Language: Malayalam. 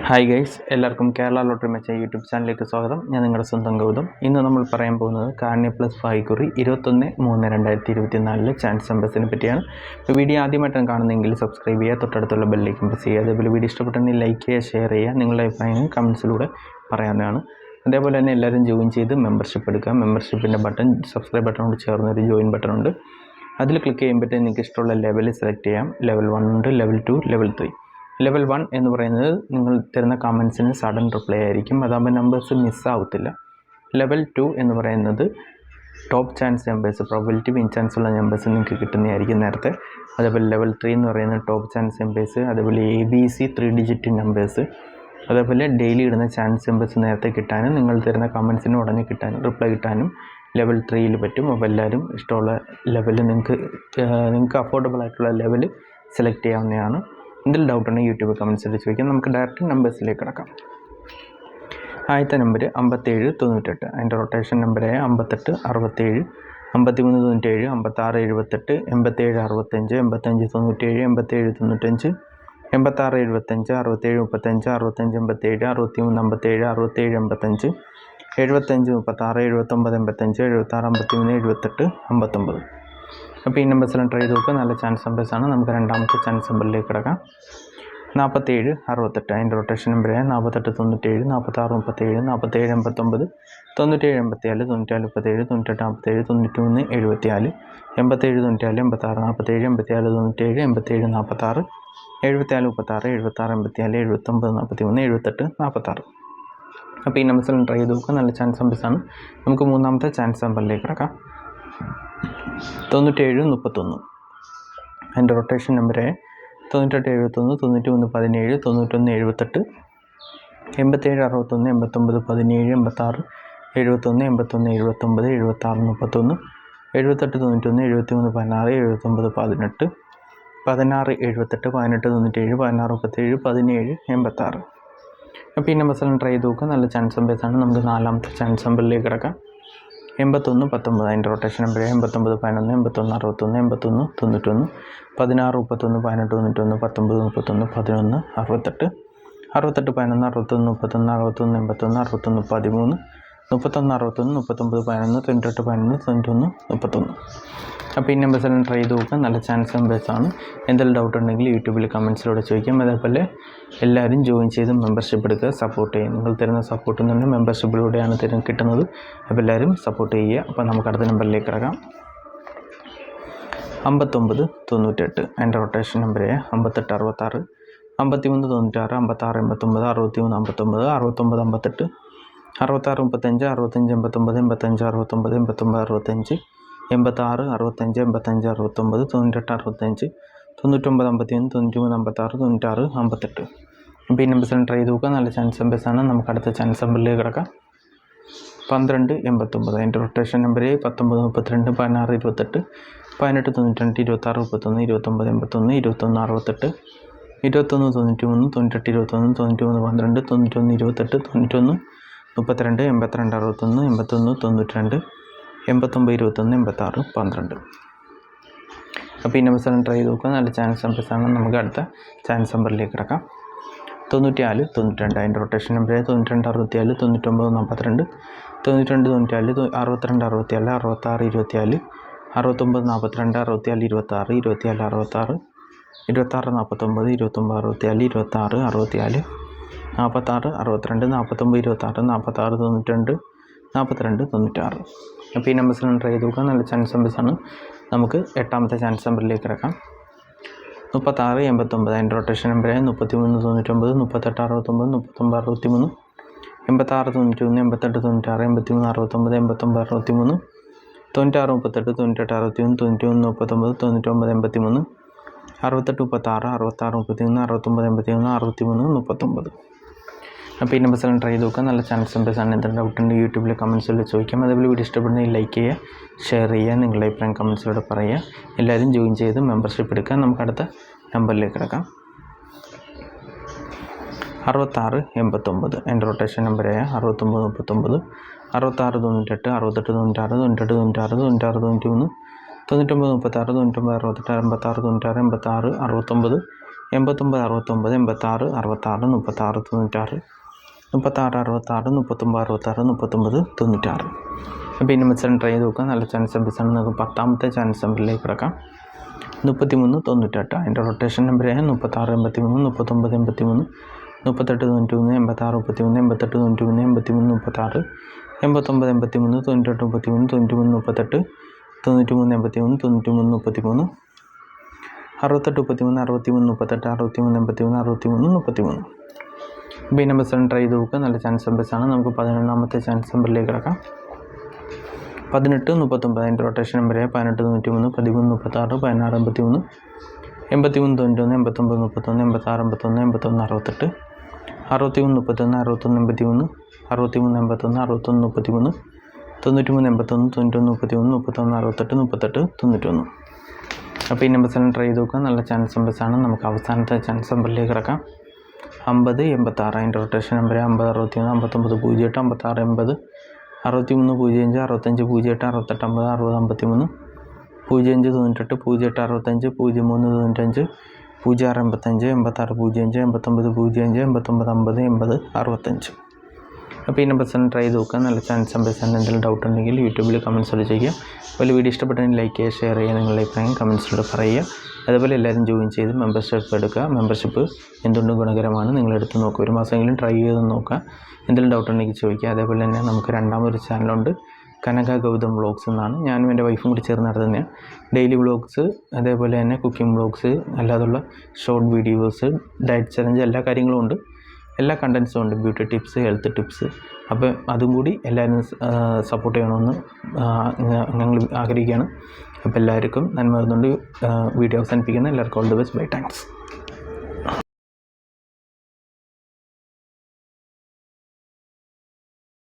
ഹായ് ഗൈസ്, എല്ലാവർക്കും കേരള ലോട്ടറി മെച്ച യൂട്യൂബ് ചാനലിലേക്ക് സ്വാഗതം. ഞാൻ നിങ്ങളുടെ സ്വന്തം ഗൗതം. ഇന്ന് നമ്മൾ പറയാൻ പോകുന്നത് കാർണിയ പ്ലസ് 5 കുറി 21/3/2024 ചാൻസ് നമ്പേഴ്സിനെ പറ്റിയാണ്. ഇപ്പോൾ വീഡിയോ ആദ്യമായിട്ടാണ് കാണുന്നതെങ്കിൽ സബ്സ്ക്രൈബ് ചെയ്യുക, തൊട്ടടുത്തുള്ള ബെല്ലേക്ക് പ്രസ് ചെയ്യുക. അതേപോലെ വീഡിയോ ഇഷ്ടപ്പെട്ടെങ്കിൽ ലൈക്ക് ചെയ്യുക, ഷെയർ ചെയ്യുക, നിങ്ങളുടെ അഭിപ്രായങ്ങൾ കമൻസിലൂടെ പറയാവുന്നതാണ്. അതേപോലെ തന്നെ എല്ലാവരും ജോയിൻ ചെയ്ത് മെമ്പർഷിപ്പ് എടുക്കുക. മെമ്പർഷിപ്പിൻ്റെ ബട്ടൺ സബ്സ്ക്രൈബ് ബട്ടണോട് ചേർന്നൊരു ജോയിൻ ബട്ടൺ ഉണ്ട്. അതിൽ ക്ലിക്ക് ചെയ്യുമ്പോഴത്തേക്ക് നിങ്ങൾക്ക് ഇഷ്ടമുള്ള ലെവൽ സെലക്ട് ചെയ്യാം. ലെവൽ 1 ഉണ്ട്, ലെവൽ 2, ലെവൽ 3. ലെവൽ 1 എന്ന് പറയുന്നത് നിങ്ങൾ തരുന്ന കമൻസിന് സഡൻ റിപ്ലൈ ആയിരിക്കും, അതാകുമ്പോൾ നമ്പേഴ്സ് മിസ്സാവത്തില്ല. ലെവൽ 2 എന്ന് പറയുന്നത് top chance numbers, probability win chance ഉള്ള നമ്പേഴ്സ് നിങ്ങൾക്ക് കിട്ടുന്നതായിരിക്കും നേരത്തെ. അതേപോലെ ലെവൽ 3 എന്ന് പറയുന്നത് ടോപ്പ് ചാൻസ് നമ്പേഴ്സ്, അതേപോലെ ABC 3 ഡിജിറ്റ് നമ്പേഴ്സ്, അതേപോലെ ഡെയിലി ഇടുന്ന ചാൻസ് നമ്പേഴ്സ് നേരത്തെ കിട്ടാനും നിങ്ങൾ തരുന്ന കമൻസിന് ഉടനെ കിട്ടാനും റിപ്ലൈ കിട്ടാനും ലെവൽ 3യിൽ പറ്റും. അപ്പോൾ എല്ലാവരും ഇഷ്ടമുള്ള ലെവൽ നിങ്ങൾക്ക് അഫോർഡബിൾ ആയിട്ടുള്ള ലെവൽ സെലക്ട് ചെയ്യാവുന്നതാണ്. എന്തെങ്കിലും ഡൗട്ട് ഉണ്ടെങ്കിൽ യൂട്യൂബ് കമൻസിൽ ചോദിക്കാം. നമുക്ക് ഡയറക്റ്റ് നമ്പേഴ്സിലേക്ക് കിടക്കാം. ആദ്യത്തെ നമ്പർ 5798, അതിൻ്റെ റൊട്ടേഷൻ നമ്പറായ 58 67 53 97 56 78 87 65 85 97 87 95 86 75 67 35 65 87 63 57 67 85 75 36 79 85 76 53 78 59. അപ്പോൾ ഈ നമ്പേഴ്സെല്ലാം ട്രൈ ചെയ്ത് നോക്കുക. നല്ല ചാൻസ് നമ്പേഴ്സാണ്. നമുക്ക് രണ്ടാമത്തെ ചാൻസ് നമ്പറിലേക്ക് കിടക്കാം. 47 68, അതിൻ്റെ റൊട്ടേഷൻ നമ്പറായ 48 97 46 37 47 89 97 84 94 37 98 47 93 74 87 94 86 47 84 97 87 46 74 36 76 84 79 43 78 46. അപ്പോൾ ഈ നമ്പേഴ്സെല്ലാം ട്രൈ ചെയ്ത് നോക്കുക. നല്ല ചാൻസ് നമ്പേഴ്സാണ്. നമുക്ക് മൂന്നാമത്തെ ചാൻസ് നമ്പറിലേക്ക് കിടക്കാം. 97 31, അതിൻ്റെ റൊട്ടേഷൻ നമ്പറായ 98 71 93 17 91 78 87 61 89 17 86 71 81 79 76 31 78 91 73 16 79 18 16 78 18 97 16 37 17 86. അപ്പോൾ ഈ നമ്പേഴ്സെല്ലാം ട്രൈ ചെയ്ത് നോക്കുക. നല്ല ചാൻസ് നമ്പേഴ്സാണ്. നമുക്ക് നാലാമത്തെ ചാൻസ് നമ്പറിലേക്ക് കിടക്കാം. 81 19, അതിൻ്റെ റൊട്ടേഷൻ നമ്പർ 89 11 81 61 81 91 16 31 18 91 19 31 11 68 68 11 61 31 61 81 61 13 31 61 39 11 98 11 91 31. അപ്പോൾ ഈ നമ്പേഴ്സെല്ലാം ട്രൈ ചെയ്ത് നോക്കുക. നല്ല ചാൻസ് നമ്പേഴ്സാണ്. എന്തെങ്കിലും ഡൗട്ട് ഉണ്ടെങ്കിൽ യൂട്യൂബിൽ കമൻസിലൂടെ ചോദിക്കാം. അതേപോലെ എല്ലാവരും ജോയിൻ ചെയ്ത് മെമ്പർഷിപ്പ് എടുക്കുക, സപ്പോർട്ട് ചെയ്യുക. നിങ്ങൾ തരുന്ന സപ്പോർട്ട് തന്നെ മെമ്പർഷിപ്പിലൂടെയാണ് കിട്ടുന്നത്. അപ്പോൾ എല്ലാവരും സപ്പോർട്ട് ചെയ്യുക. അപ്പോൾ നമുക്ക് അടുത്ത നമ്പറിലേക്ക് കിടക്കാം. 59 98, അതിൻ്റെ റൊട്ടേഷൻ നമ്പറായ 58 66 53 96 56 89 63 59 69 58 66 35 65 89 85 69 89 65 86 65 85 69 98 65 99 51 93 56 96 58. അപ്പോൾ ഈ നമ്പേഴ്സെല്ലാം ട്രൈ ചെയ്ത് നോക്കുക. നല്ല ചാൻസ് നമ്പേഴ്സാണ്. നമുക്ക് അടുത്ത ചാൻസ് നമ്പറിലേക്ക് കിടക്കാം. 12 89, അതിൻ്റെ റൊട്ടേഷൻ നമ്പർ 19 32 16 28 18 92 26 31 29 81 21 68 21 93 98 21 93 12 91 28 91 32 82 61 81 92 89 21 86 12. അപ്പോൾ ഈ നമ്പേഴ്സെല്ലാം ട്രൈ ചെയ്ത് നോക്കുക. നല്ല ചാൻസ് നമ്പേഴ്സാണ്. നമുക്ക് അടുത്ത ചാൻസ് നമ്പറിലേക്ക് കിടക്കാം. 94 92, അതിൻ്റെ റൊട്ടേഷൻ നമ്പർ 92 64 99 42 92 94 62 64 66 24 69 42 64 26 24 66 26 49 29 64 26 64 46 62 49 26 46 92 42 96. അപ്പോൾ ഈ നമ്പേഴ്സിലാണ് ട്രൈ ചെയ്ത് നോക്കുക. നല്ല ചാൻസ് നമ്പേഴ്സാണ്. നമുക്ക് എട്ടാമത്തെ ചാൻസ് നമ്പറിലേക്ക് കിടക്കാം. 36 89, അതിൻ്റെ റൊട്ടേഷൻ നമ്പർ 33 99 38 69 39 63 86 91 88 96 83 69 89 63 96 38 98 61 91 39 99 83 68 36 66 33 69 81 63 69. അപ്പോൾ ഈ നമ്പേഴ്സെല്ലാം ട്രൈ ചെയ്ത് നോക്കുക. നല്ല ചാൻസ് നമ്പേഴ്സാണ്. എന്തെങ്കിലും ഡൗട്ട് ഉണ്ട് യൂട്യൂബിൽ കമൻസിൽ ചോദിക്കാം. അതേപോലെ വീഡിയോ ഇഷ്ടപ്പെടുന്നെങ്കിൽ ലൈക്ക് ചെയ്യുക, ഷെയർ ചെയ്യുക, നിങ്ങളുടെ അഭിപ്രായം കമൻസിലൂടെ പറയുക. എല്ലാവരും ജോയിൻ ചെയ്ത് മെമ്പർഷിപ്പ് എടുക്കുക. നമുക്ക് അടുത്ത നമ്പറിലേക്ക് കിടക്കാം. 66 89, അതിൻ്റെ റൊട്ടേഷൻ നമ്പറായ 69 39 66 98 68 96 98 96 96 93 99 36 99 68 86 96 86 69 89 69 86 66 36 96 36 66 39 66 39 96. അപ്പോൾ ഈ നമ്പർ ട്രൈ ചെയ്ത് നോക്കുക. നല്ല ചാൻസ് നമ്പേഴ്സാണ്. നമുക്ക് 10ാമത്തെ ചാൻസ് നമ്പറിലേക്ക് കിടക്കാം. 33 98. അതിൻ്റെ റൊട്ടേഷൻ നമ്പർ 36 83 39 83 38 93 86 33 88 93 83 36 89 83 98 33 93 38 93 83 93 33 68 33 63 38 63 83 63 33. അപ്പോൾ ഈ നമ്പർ ട്രൈ ചെയ്ത് നോക്കുക. നല്ല ചാൻസ് നമ്പേഴ്സാണ്. നമുക്ക് 11ാമത്തെ ചാൻസ് നമ്പറിലേക്ക് കിടക്കാം. 18 39. അതിൻ്റെ റൊട്ടേഷൻ നമ്പർ 18 93 13 36 16 83 83 91 89 31 86 81 81 68 61 31 61 83 63 81 61 33 93 81 91 31 31 68 38 91. അപ്പോൾ ഈ നമ്പേഴ്സെല്ലാം ട്രൈ ചെയ്ത് നോക്കുക. നല്ല ചാൻസ് നമ്പേഴ്സാണ്. നമുക്ക് അവസാനത്തെ ചാൻസ് നമ്പറിലേക്ക് കിടക്കാം. 50 86. അതിൻ്റെ റൊട്ടേഷൻ നമ്പർ 50 61 59 08 56 80 63 05 65 08 68 50 60 53 05 98 08 65 03 95 06 85 86 05 89 05 89 50 80 65. അപ്പോൾ ഈ നമ്പേഴ്സെല്ലാം ട്രൈ ചെയ്ത് നോക്കുക. നല്ല ചാൻസ് നമ്പേഴ്സാണ്. എന്തെങ്കിലും ഡൗട്ട് ഉണ്ടെങ്കിൽ യൂട്യൂബിൽ കമൻസിൽ ചെയ്യുക. അതുപോലെ വീഡിയോ ഇഷ്ടപ്പെട്ടെങ്കിൽ ലൈക്ക് ചെയ്യുക, ഷെയർ ചെയ്യുക, നിങ്ങളുടെ അഭിപ്രായം കമൻസിലൂടെ പറയുക. അതുപോലെ എല്ലാവരും ജോയിൻ ചെയ്ത് മെമ്പർഷിപ്പ് എടുക്കുക. മെമ്പർഷിപ്പ് എന്തുകൊണ്ടും ഗുണകരമാണ്. നിങ്ങളെടുത്ത് നോക്കുക. ഒരു മാസമെങ്കിലും ട്രൈ ചെയ്ത് നോക്കുക. എന്തെങ്കിലും ഡൗട്ട് ഉണ്ടെങ്കിൽ ചോദിക്കുക. അതേപോലെ തന്നെ നമുക്ക് രണ്ടാമതൊരു ചാനലുണ്ട്, കനക ഗൗതം വ്ളോഗ്സ് എന്നാണ്. ഞാനും എൻ്റെ വൈഫും കൂടി ചേർന്ന് നടത്തുന്നതാണ്. ഡെയിലി വ്ളോഗ്സ്, അതേപോലെ തന്നെ കുക്കിംഗ് വ്ളോഗ്സ്, അല്ലാതുള്ള ഷോർട്ട് വീഡിയോസ്, ഡയറ്റ് ചലഞ്ച്, എല്ലാ കാര്യങ്ങളും ഉണ്ട്. എല്ലാ കണ്ടൻസും ഉണ്ട്. Beauty tips, health tips. അപ്പോൾ അതും കൂടി എല്ലാവരും സപ്പോർട്ട് ചെയ്യണമെന്ന് ഞങ്ങൾ ആഗ്രഹിക്കുകയാണ്. അപ്പോൾ എല്ലാവർക്കും നന്മ വരുന്നുണ്ട്. വീഡിയോ അവസാനിപ്പിക്കുന്ന എല്ലാവർക്കും all the best. Bye. Thanks.